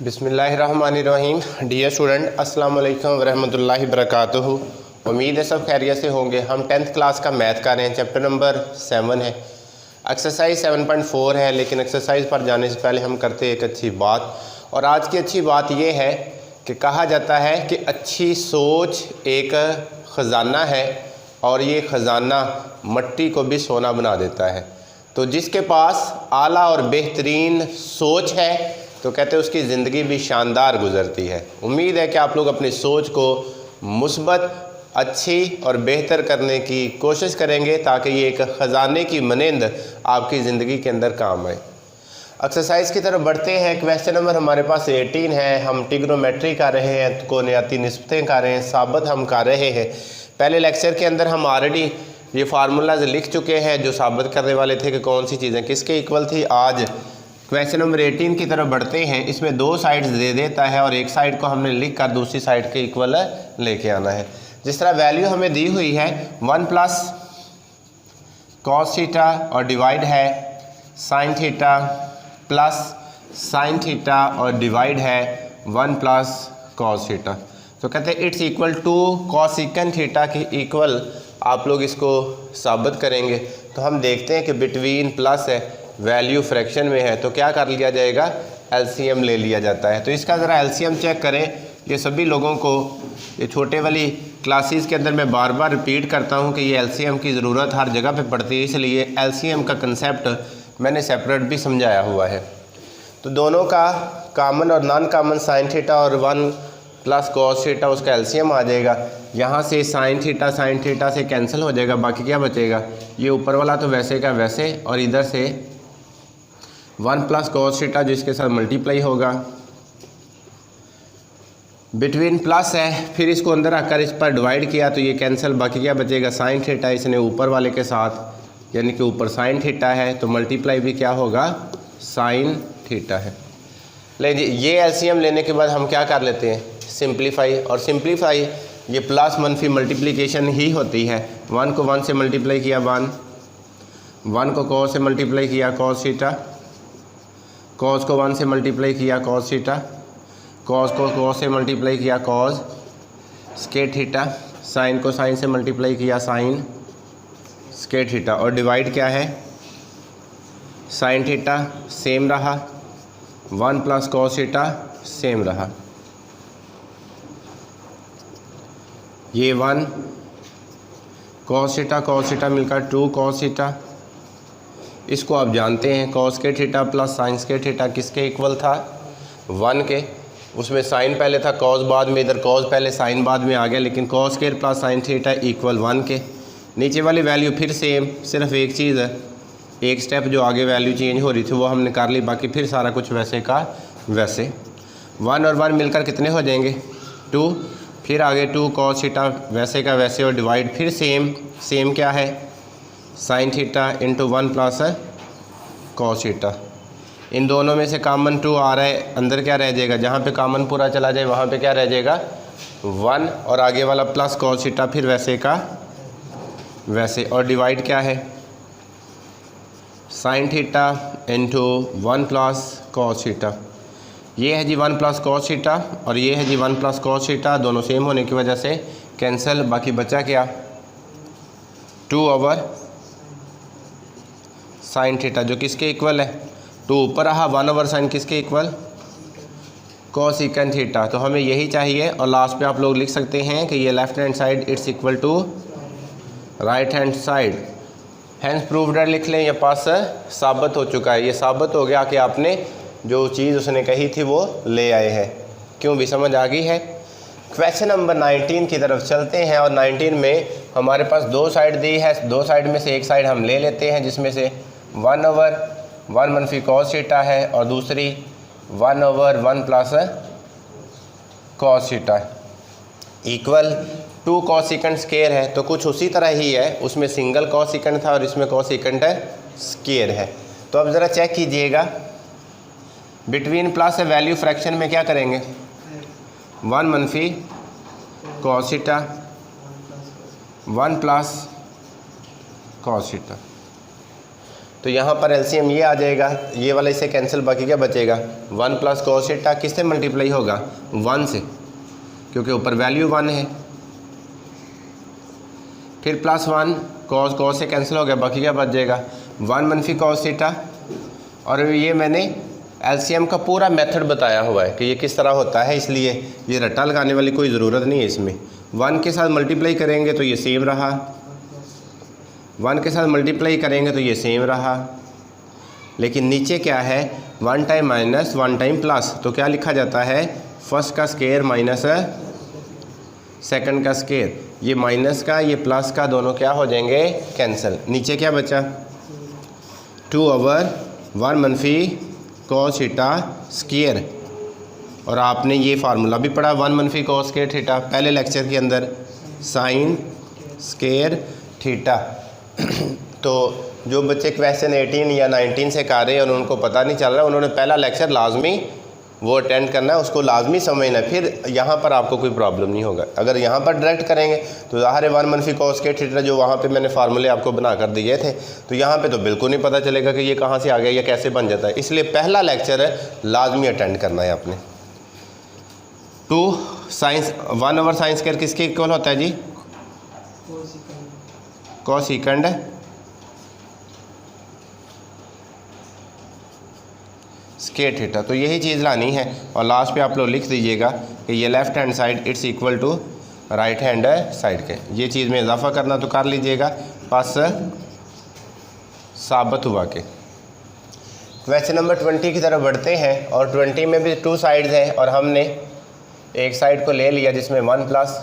बिस्मिल्लाहिर्रहमानिर्रहीम। Dear student, अस्सलाम वालेकुम वरहमतुल्लाहि वबरकातुहू। उम्मीद है सब खैरियत से होंगे। हम 10th क्लास का मैथ कर रहे हैं, चैप्टर नंबर 7 है, एक्सरसाइज 7.4 है। लेकिन एक्सरसाइज पर जाने से पहले हम करते हैं एक अच्छी बात, और आज की अच्छी बात यह है कि कहा जाता है कि अच्छी सोच एक ख़जाना है और ये ख़जाना मट्टी को भी सोना बना देता है। तो जिसके पास आला और बेहतरीन सोच है तो कहते हैं उसकी ज़िंदगी भी शानदार गुजरती है। उम्मीद है कि आप लोग अपनी सोच को मुस्बत, अच्छी और बेहतर करने की कोशिश करेंगे ताकि ये एक ख़जाने की मानंद आपकी ज़िंदगी के अंदर काम आए। एक्सरसाइज की तरफ बढ़ते हैं। क्वेश्चन नंबर हमारे पास 18 है। हम ट्रिग्नोमेट्री कर रहे हैं, कोनियाती निस्बतें कर रहे हैं, साबित हम कर रहे हैं। पहले लेक्चर के अंदर हम ऑलरेडी ये फार्मूलाज लिख चुके हैं जो साबित करने वाले थे कि कौन सी चीज़ें किसके इक्वल थी। आज क्वेश्चन नंबर 18 की तरफ बढ़ते हैं। इसमें दो साइड्स दे देता है और एक साइड को हमने लिख कर दूसरी साइड के इक्वल लेके आना है। जिस तरह वैल्यू हमें दी हुई है 1 प्लस कॉस थीटा और डिवाइड है sine theta plus sine theta और डिवाइड है 1 प्लस कॉस थीटा। तो कहते हैं इट्स इक्वल टू कॉसिकन थीटा के इक्वल आप लोग इसको साबित करेंगे। तो हम देखते हैं कि बिटवीन प्लस है, वैल्यू फ्रैक्शन में है, तो क्या कर लिया जाएगा, एलसीएम ले लिया जाता है। तो इसका ज़रा एलसीएम चेक करें। ये सभी लोगों को ये छोटे वाली क्लासेस के अंदर मैं बार बार रिपीट करता हूँ कि ये एलसीएम की ज़रूरत हर जगह पे पड़ती है, इसलिए एलसीएम का कंसेप्ट मैंने सेपरेट भी समझाया हुआ है। तो दोनों का कॉमन और नॉन कॉमन साइन थीटा और 1 प्लस कॉस थीटा, उसका एलसीएम आ जाएगा। यहाँ से साइन थीटा से कैंसिल हो जाएगा, बाकी क्या बचेगा, ये ऊपर वाला तो वैसे का वैसे, और इधर से 1 प्लस कॉस थीटा जिसके साथ मल्टीप्लाई होगा। बिटवीन प्लस है, फिर इसको अंदर आकर इस पर डिवाइड किया तो ये कैंसिल, बाकी क्या बचेगा, साइन थीटा इसने ऊपर वाले के साथ, यानी कि ऊपर साइन थीटा है तो मल्टीप्लाई भी क्या होगा, साइन थीटा है। ले जी, ये एलसीएम लेने के बाद हम क्या कर लेते हैं, सिंप्लीफाई। और सिंप्लीफाई ये प्लस मनफी मल्टीप्लिकेशन ही होती है। 1 को 1 से मल्टीप्लाई किया 1 को कॉस से मल्टीप्लाई किया कॉस थीटा, कॉस को 1 से मल्टीप्लाई किया कॉस थीटा, कॉस को कॉस से मल्टीप्लाई किया कॉस स्क्वायर थीटा, साइन को साइन से मल्टीप्लाई किया साइन स्क्वायर थीटा, और डिवाइड क्या है, साइन थीटा सेम रहा, 1 प्लस कॉस थीटा सेम रहा। ये 1 कॉस थीटा मिलकर 2 कॉस थीटा। इसको आप जानते हैं कॉस के थीटा प्लस साइन के थीटा किसके इक्वल था, 1 के। उसमें साइन पहले था, कॉस बाद में, इधर कॉस पहले साइन बाद में आ गया, लेकिन कॉस के प्लस साइन थीटा इक्वल 1 के। नीचे वाली वैल्यू फिर सेम, सिर्फ एक चीज़ है, एक स्टेप जो आगे वैल्यू चेंज हो रही थी वो हमने कर ली, बाकी फिर सारा कुछ वैसे का वैसे। 1 और 1 मिलकर कितने हो जाएंगे, 2। फिर आगे 2 कॉस थीटा वैसे का वैसे, और डिवाइड फिर सेम क्या है, sine theta into 1 plus cos theta. इन दोनों में से कॉमन 2 आ रहा है, अंदर क्या रह जाएगा, जहाँ पे कॉमन पूरा चला जाए वहाँ पे क्या रह जाएगा, 1, और आगे वाला प्लस कॉस थीटा फिर वैसे का वैसे, और डिवाइड क्या है, sine theta into 1 plus cos theta. ये है जी 1 प्लस कॉस थीटा और ये है जी 1 प्लस कॉस थीटा, दोनों सेम होने की वजह से कैंसिल, बाकी बचा क्या, 2 ओवर साइन थीटा जो किसके इक्वल है, 2 ऊपर रहा, 1 ओवर साइन किसके इक्वल, कोसिकन थीटा। तो हमें यही चाहिए, और लास्ट पे आप लोग लिख सकते हैं कि ये left hand side it's equal to right hand side, hence proved लिख लें, ये पास साबित हो चुका है। ये साबित हो गया कि आपने जो चीज़ उसने कही थी वो ले आए हैं। क्यों भी समझ आ गई है। क्वेश्चन नंबर 19 की तरफ चलते हैं, और 19 में हमारे पास दो साइड दी है, दो साइड में से एक साइड हम ले लेते हैं जिसमें से 1 ओवर 1 मनफी कॉस थीटा है और दूसरी 1 over 1 plus cos theta equal 2 cosecant square है। तो कुछ उसी तरह ही है, उसमें सिंगल कॉसिकेंट था और इसमें कॉसिकेंट स्क्वायर है। तो अब ज़रा चेक कीजिएगा, बिटवीन प्लस है, वैल्यू फ्रैक्शन में क्या करेंगे, 1 मनफी cos theta 1 plus cos theta. तो यहाँ पर एलसीएम ये आ जाएगा, ये वाला इससे कैंसिल, बाकी क्या बचेगा 1 प्लस कॉस थीटा किससे मल्टीप्लाई होगा 1 से, क्योंकि ऊपर वैल्यू 1 है। फिर प्लस 1 कॉस से कैंसिल हो गया, बाकी क्या बच जाएगा 1 मनफी कॉस थीटा। और ये मैंने एलसीएम का पूरा मेथड बताया हुआ है कि ये किस तरह होता है, इसलिए ये रट्टा लगाने वाली कोई ज़रूरत नहीं है इसमें। 1 के साथ मल्टीप्लाई करेंगे तो ये सेम रहा, 1 के साथ मल्टीप्लाई करेंगे तो ये सेम रहा, लेकिन नीचे क्या है 1 टाइम माइनस 1 टाइम प्लस, तो क्या लिखा जाता है फर्स्ट का स्केयर माइनस सेकंड का स्केयर, ये माइनस का ये प्लस का दोनों क्या हो जाएंगे कैंसिल। नीचे क्या बचा 2/1 मनफी कॉस थीटा स्केयर। और आपने ये फार्मूला भी पढ़ा 1 मनफी कॉस स्केयर थीटा पहले लेक्चर के अंदर, साइन स्केयर थीटा। तो जो बच्चे क्वेश्चन 18 या 19 से कर रहे हैं और उनको पता नहीं चल रहा, उन्होंने पहला लेक्चर लाजमी वो अटेंड करना है, उसको लाजमी समझना है, फिर यहाँ पर आपको कोई प्रॉब्लम नहीं होगा। अगर यहाँ पर डायरेक्ट करेंगे तो ज़ाहिर है 1 मनफी कॉस स्केयर थीटा जो वहाँ पे मैंने फार्मूले आपको बना कर दिए थे, तो यहाँ पे तो बिल्कुल नहीं पता चलेगा कि ये कहाँ से आ गया, ये कैसे बन जाता है। इसलिए पहला लेक्चर लाजमी अटेंड करना है आपने। 2 साइंस 1/sin स्क्वायर किसके इक्वल होता है जी कोसेकंड स्क्वायर थीटा। तो यही चीज़ लानी है और लास्ट पे आप लोग लिख दीजिएगा कि ये left hand side it's equal to right hand side के, ये चीज़ में इजाफा करना तो कर लीजिएगा, बस साबित हुआ के। क्वेश्चन नंबर 20 की तरफ बढ़ते हैं और 20 में भी 2 साइड्स हैं और हमने एक साइड को ले लिया जिसमें 1 प्लस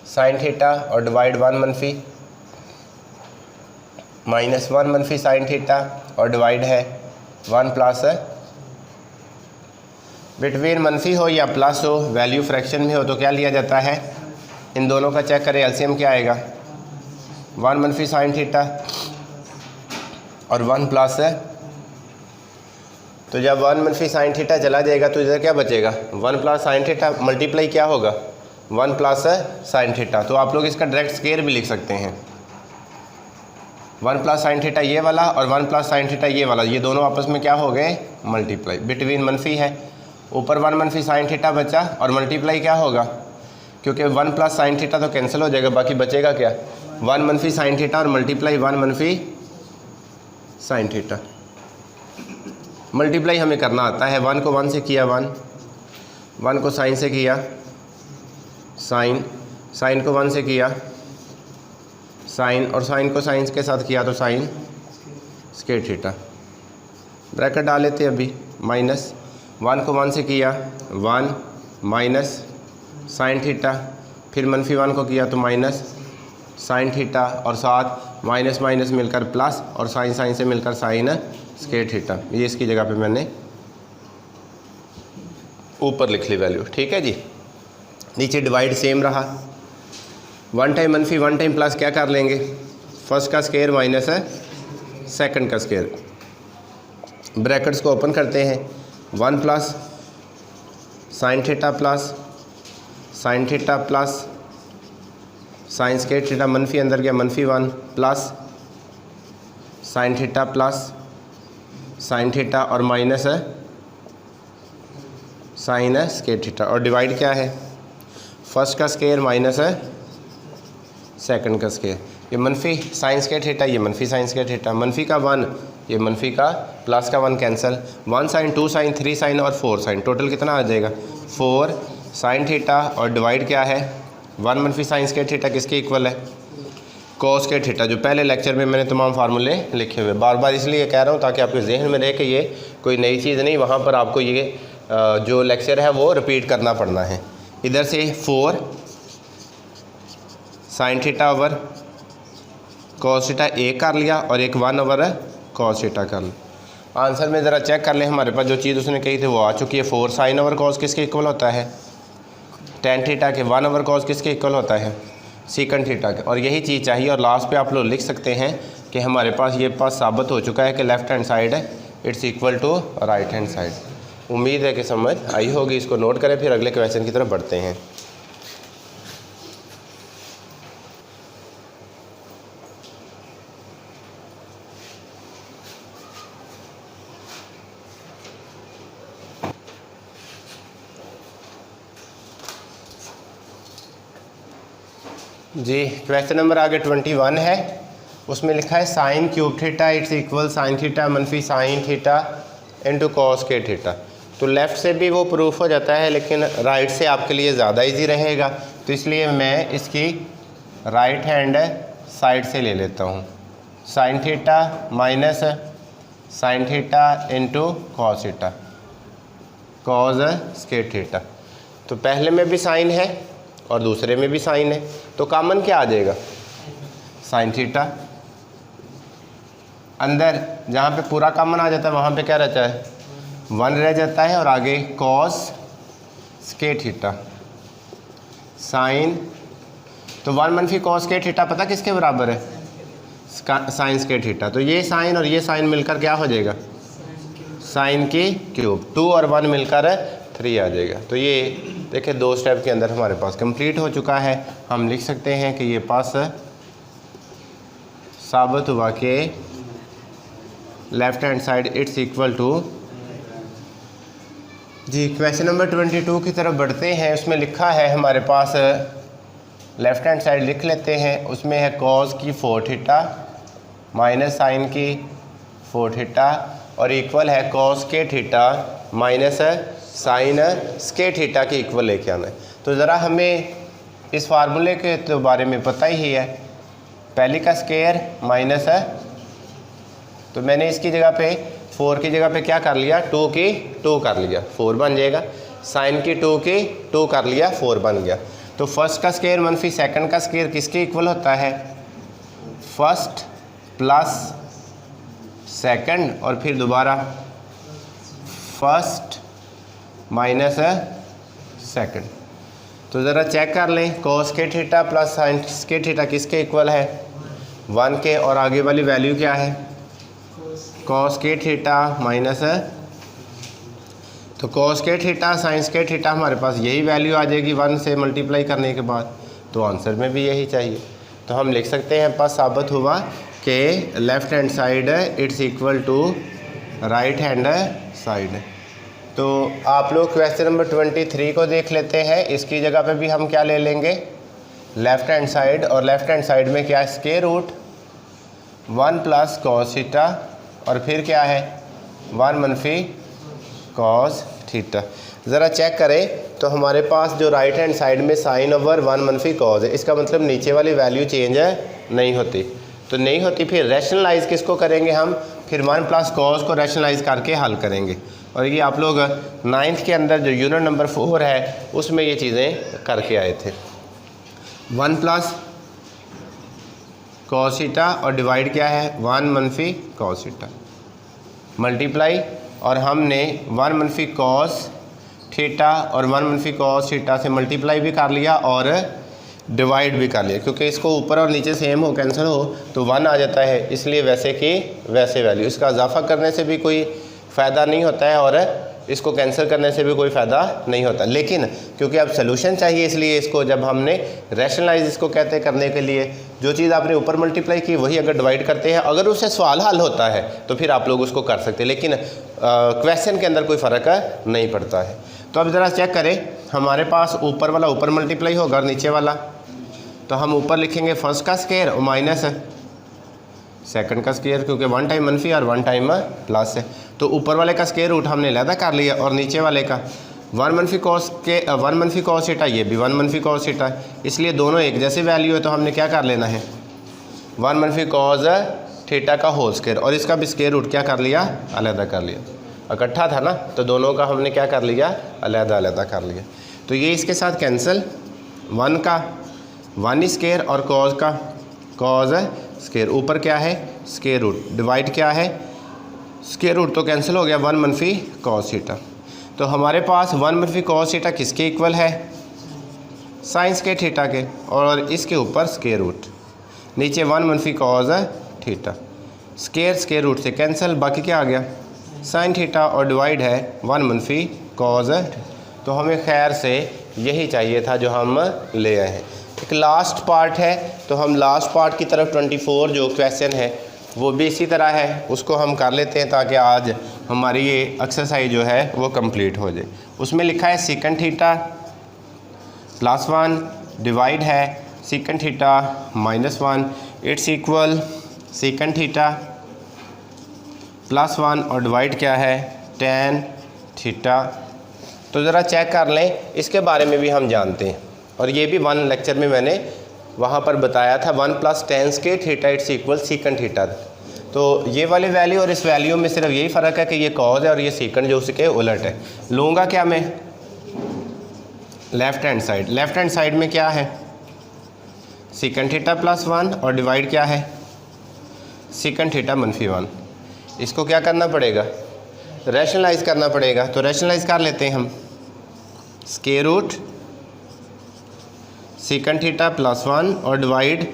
साइन थीटा और डिवाइड 1 मनफी माइनस 1 मनफी साइन थीटा और डिवाइड है 1 प्लस, बिटवीन मनफी हो या प्लस हो, वैल्यू फ्रैक्शन में हो तो क्या लिया जाता है, इन दोनों का चेक करें एलसीएम क्या आएगा 1 मनफी साइन थीटा और 1 प्लस है। तो जब 1 मनफी साइन थीटा चला जाएगा तो इधर क्या बचेगा 1 प्लस साइन थीटा मल्टीप्लाई क्या होगा 1 प्लस साइन थीटा। तो आप लोग इसका डायरेक्ट स्केयर भी लिख सकते हैं, 1 प्लस साइन थीटा ये वाला और 1 प्लस साइन थीटा ये वाला, ये दोनों आपस में क्या हो गए मल्टीप्लाई, बिटवीन मनफी है, ऊपर 1 मनफी साइन थीटा बचा और मल्टीप्लाई क्या होगा, क्योंकि 1 प्लस साइन थीटा तो कैंसिल हो जाएगा, बाकी बचेगा क्या 1 मनफी साइन थीटा और मल्टीप्लाई 1 मनफी साइन थीटा। मल्टीप्लाई हमें करना आता है, 1 को 1 से किया 1 को साइन से किया साइन को 1 से किया साइन, और साइन को साइन के साथ किया तो साइन स्क्वायर थीटा। ब्रैकेट डाल लेते अभी, माइनस 1 को 1 से किया 1 माइनस साइन थीटा, फिर मनफी 1 को किया तो माइनस साइन थीटा, और साथ माइनस माइनस मिलकर प्लस और साइन से मिलकर साइन स्क्वायर थीटा। ये इसकी जगह पे मैंने ऊपर लिख ली वैल्यू, ठीक है जी। नीचे डिवाइड सेम रहा, 1 टाइम मनफी 1 टाइम प्लस क्या कर लेंगे, फर्स्ट का स्क्वायर माइनस है सेकंड का स्क्वायर, ब्रैकेट्स को ओपन करते हैं, 1 plus sine theta plus sine theta plus sine square theta, मनफी अंदर गया मनफी 1 plus sine theta plus sine theta और माइनस है साइन स्क्वायर थीटा, और डिवाइड क्या है फर्स्ट का स्क्वायर माइनस है सेकंड का स्क्वायर, ये मनफी साइन स्क्वायर थीटा ये मनफी साइन स्क्वायर थीटा, मनफी का 1 ये मनफी का प्लस का 1 कैंसिल, 1 साइन 2 साइन 3 साइन और 4 साइन, टोटल कितना आ जाएगा 4 साइन थीटा, और डिवाइड क्या है 1 मनफी साइन स्क्वायर थीटा किसके इक्वल है कॉस स्क्वायर थीटा, जो पहले लेक्चर में मैंने तमाम फार्मूले लिखे हुए, बार बार इसलिए कह रहा हूँ ताकि आपके जहन में रहे कि ये कोई नई चीज़ नहीं, वहाँ पर आपको ये जो लेक्चर है वो रिपीट करना पड़ना है। इधर से 4 sine theta over cos theta एक कर लिया और एक 1 ओवर कॉस थीटा कर लिया। आंसर में ज़रा चेक कर लें, हमारे पास जो चीज़ उसने कही थी वो आ चुकी है। 4 साइन ओवर कॉस किसके इक्वल होता है टेन थीटा के, 1 ओवर कॉस किसके इक्वल होता है सीकंड थीटा के, और यही चीज़ चाहिए। और लास्ट पे आप लोग लिख सकते हैं कि हमारे पास ये साबित हो चुका है कि लेफ़्ट हैंड साइड है it's equal to right hand side. उम्मीद है कि समझ आई होगी, इसको नोट करें, फिर अगले क्वेश्चन की तरफ बढ़ते हैं। जी क्वेश्चन नंबर आगे 21 है, उसमें लिखा है sine cube theta it's equal sine theta मनफी साइन थीटा इंटू कॉस के थीटा। तो लेफ़्ट से भी वो प्रूफ हो जाता है, लेकिन राइट से आपके लिए ज़्यादा इजी रहेगा, तो इसलिए मैं इसकी राइट हैंड साइड से ले लेता हूँ। Sine theta minus sign theta into cos theta cos square theta. तो पहले में भी साइन है और दूसरे में भी साइन है, तो कॉमन क्या आ जाएगा? Sine theta. अंदर जहाँ पे पूरा कॉमन आ जाता है वहाँ पे क्या रहता है? 1 रह जाता है, और आगे कॉस स्क्वायर थीटा साइन। तो 1 मनफी कॉस स्क्वायर थीटा पता किसके बराबर है? Sine square theta. तो ये साइन और ये साइन मिलकर क्या हो जाएगा? साइन की क्यूब। 2 और 1 मिलकर 3 आ जाएगा। तो ये देखिए 2 स्टेप के अंदर हमारे पास कंप्लीट हो चुका है। हम लिख सकते हैं कि ये पास साबित हुआ कि left hand side it's equal to. जी क्वेश्चन नंबर 22 की तरफ बढ़ते हैं। उसमें लिखा है हमारे पास, लेफ्ट हैंड साइड लिख लेते हैं, उसमें है कॉस की 4 थीटा माइनस साइन की 4 थीटा और इक्वल है कॉस के theta minus sine square theta के इक्वल लेके आना है। तो ज़रा हमें इस फार्मूले के तो बारे में पता ही है, पहले का स्क्वायर माइनस है, तो मैंने इसकी जगह पे 4 की जगह पे क्या कर लिया? 2 की 2 कर लिया, 4 बन जाएगा। साइन की 2 की 2 कर लिया, 4 बन गया। तो फर्स्ट का स्क्वायर मनफी सेकंड का स्क्वायर किसके इक्वल होता है? फर्स्ट प्लस सेकंड, और फिर दोबारा फर्स्ट माइनस सेकंड। तो ज़रा चेक कर लें, कॉस के थीटा प्लस साइन के थीटा किसके इक्वल है? 1 के, और आगे वाली वैल्यू क्या है? कॉस के थीटा माइनस, तो कॉस के थीटा साइन के थीटा हमारे पास यही वैल्यू आ जाएगी 1 से मल्टीप्लाई करने के बाद, तो आंसर में भी यही चाहिए। तो हम लिख सकते हैं पास साबित हुआ कि left hand side it's equal to right hand side. तो आप लोग क्वेश्चन नंबर 23 को देख लेते हैं। इसकी जगह पे भी हम क्या ले लेंगे? लेफ़्ट हैंड साइड, और लेफ़्ट हैंड साइड में क्या है? Square root 1 plus cos theta, और फिर क्या है? 1 मनफी कॉस थीटा। ज़रा चेक करें तो हमारे पास जो राइट हैंड साइड में साइन ओवर 1 मनफी कॉस है, इसका मतलब नीचे वाली वैल्यू चेंज नहीं होती। तो नहीं होती, फिर रैशनलाइज किसको करेंगे हम? फिर 1 प्लस कॉस को रैशनलाइज करके हल करेंगे। और ये आप लोग 9th के अंदर जो यूनिट नंबर 4 है उसमें ये चीज़ें करके आए थे। 1 प्लस कॉस थीटा और डिवाइड क्या है? 1 मनफी कॉस थीटा मल्टीप्लाई, और हमने 1 मनफी कॉस थीटा और 1 मनफी कॉस थीटा से मल्टीप्लाई भी कर लिया और डिवाइड भी कर लिया, क्योंकि इसको ऊपर और नीचे सेम हो कैंसिल हो तो 1 आ जाता है, इसलिए वैसे की वैसे वैल्यू। इसका इजाफा करने से भी कोई फ़ायदा नहीं होता है और इसको कैंसिल करने से भी कोई फ़ायदा नहीं होता। लेकिन क्योंकि अब सोल्यूशन चाहिए, इसलिए इसको जब हमने रैशनलाइज इसको कहते हैं करने के लिए, जो चीज़ आपने ऊपर मल्टीप्लाई की वही अगर डिवाइड करते हैं, अगर उससे सवाल हल होता है तो फिर आप लोग उसको कर सकते हैं, लेकिन क्वेश्चन के अंदर कोई फ़र्क नहीं पड़ता है। तो अब ज़रा चेक करें, हमारे पास ऊपर वाला ऊपर मल्टीप्लाई होगा और नीचे वाला, तो हम ऊपर लिखेंगे फर्स्ट का स्क्वायर और माइनस सेकंड का स्क्वायर, क्योंकि 1 टाइम मनफी और 1 टाइम प्लस है। तो ऊपर वाले का स्क्वायर रूट हमने अलहदा कर लिया, और नीचे वाले का 1 मनफी कॉस थीटा, ये भी 1 मनफी कॉस थीटा है, इसलिए दोनों एक जैसी वैल्यू है। तो हमने क्या कर लेना है? 1 मनफी कॉस थीटा का होल स्क्वायर, और इसका भी स्क्वायर रूट क्या कर लिया? अलहदा कर लिया। इकट्ठा था ना, तो दोनों का हमने क्या कर लिया? अलहदा अलहदा कर लिया। तो ये इसके साथ कैंसिल, 1 का 1 स्क्वायर और कॉस का कॉस स्क्वायर, ऊपर क्या है? स्क्वायर रूट, डिवाइड क्या है? स्क्वायर रूट, तो कैंसिल हो गया 1 मनफी कॉस थीटा। तो हमारे पास 1 मनफी कॉस थीटा किसके इक्वल है? साइन स्क्वायर थीटा के, और इसके ऊपर स्क्वायर रूट, नीचे 1 मनफी कॉस थीटा, स्क्वायर रूट से कैंसिल, बाकी क्या आ गया? साइन थीटा, और डिवाइड है 1 मनफी कॉस। तो हमें खैर से यही चाहिए था जो हम ले आए हैं। एक लास्ट पार्ट है, तो हम लास्ट पार्ट की तरफ 24 जो क्वेश्चन है वो भी इसी तरह है, उसको हम कर लेते हैं ताकि आज हमारी ये एक्सरसाइज जो है वो कंप्लीट हो जाए। उसमें लिखा है सेकंड थीटा +1 डिवाइड है secant theta -1 it's equal secant theta +1 और डिवाइड क्या है tan थीटा। तो ज़रा चेक कर लें, इसके बारे में भी हम जानते हैं और ये भी 1 लेक्चर में मैंने वहाँ पर बताया था 1 + tan square theta it's equal secant theta. तो ये वाली वैल्यू और इस वैल्यू में सिर्फ यही फ़र्क है कि ये कॉज है और ये सीकंड जो उसके उलट है। लूँगा क्या मैं लेफ़्ट हैंड साइड में क्या है सीकंड थीटा +1 और डिवाइड क्या है सीकंड थीटा -1। इसको क्या करना पड़ेगा रैशनलाइज़ करना पड़ेगा। तो रैशनलाइज़ कर लेते हैं हम, स्क्वायर रूट सीकंड थीटा +1 और डिवाइड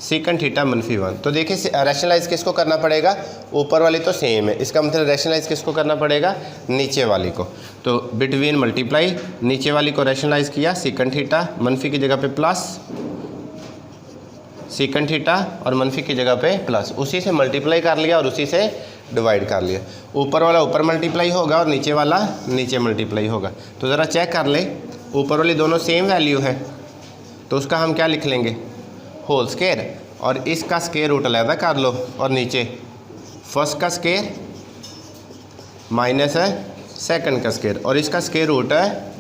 सीकंड थीटा -1। तो देखिए रैशनलाइज़ किसको करना पड़ेगा, ऊपर वाली तो सेम है, इसका मतलब रैशनलाइज़ किसको करना पड़ेगा नीचे वाली को। तो बिटवीन मल्टीप्लाई नीचे वाली को रैशनलाइज़ किया, सीकंड थीटा मनफी की जगह पे प्लस सीकंड थीटा और मनफी की जगह पे प्लस, उसी से मल्टीप्लाई कर लिया और उसी से डिवाइड कर लिया। ऊपर वाला ऊपर मल्टीप्लाई होगा और नीचे वाला नीचे मल्टीप्लाई होगा। तो ज़रा चेक कर ले, ऊपर वाली दोनों सेम वैल्यू है तो उसका हम क्या लिख लेंगे होल स्क्वायर, और इसका स्क्वायर रूट अलहदा कर लो और नीचे फर्स्ट का स्क्वायर माइनस है सेकंड का स्क्वायर और इसका स्क्वायर रूट है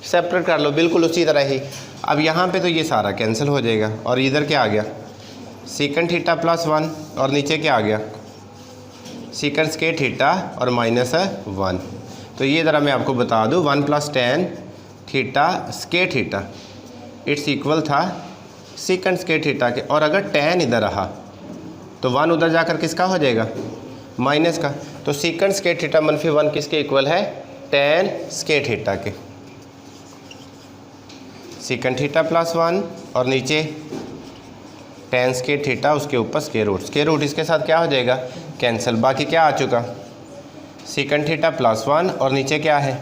सेपरेट कर लो बिल्कुल उसी तरह ही। अब यहाँ पे तो ये सारा कैंसिल हो जाएगा और इधर क्या आ गया सीकंड थीटा +1 और नीचे क्या आ गया सीकंड स्क्वायर थीटा और -1। तो ये ज़रा मैं आपको बता दूँ 1 + tan theta square theta it's equal था सीकंड स्क्वायर थीटा के, और अगर tan इधर रहा तो 1 उधर जाकर किसका हो जाएगा माइनस का। तो सीकंड स्क्वायर थीटा -1 किसके इक्वल है tan स्क्वायर थीटा के। सीकंड थीटा +1 और नीचे tan स्क्वायर थीटा उसके ऊपर स्क्वायर रूट इसके साथ क्या हो जाएगा कैंसिल। बाकी क्या आ चुका सीकंड थीटा +1 और नीचे क्या है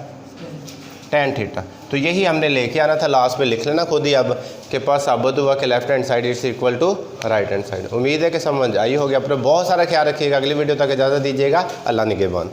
tan थीटा। तो यही हमने लेके आना था, लास्ट में लिख लेना खुद ही अब के पास साबित हुआ कि left hand side it's equal to right hand side. उम्मीद है कि समझ आई होगी। अपना बहुत सारा ख्याल रखिएगा। अगली वीडियो तक इजाज़त दीजिएगा। अल्लाह निगहबान।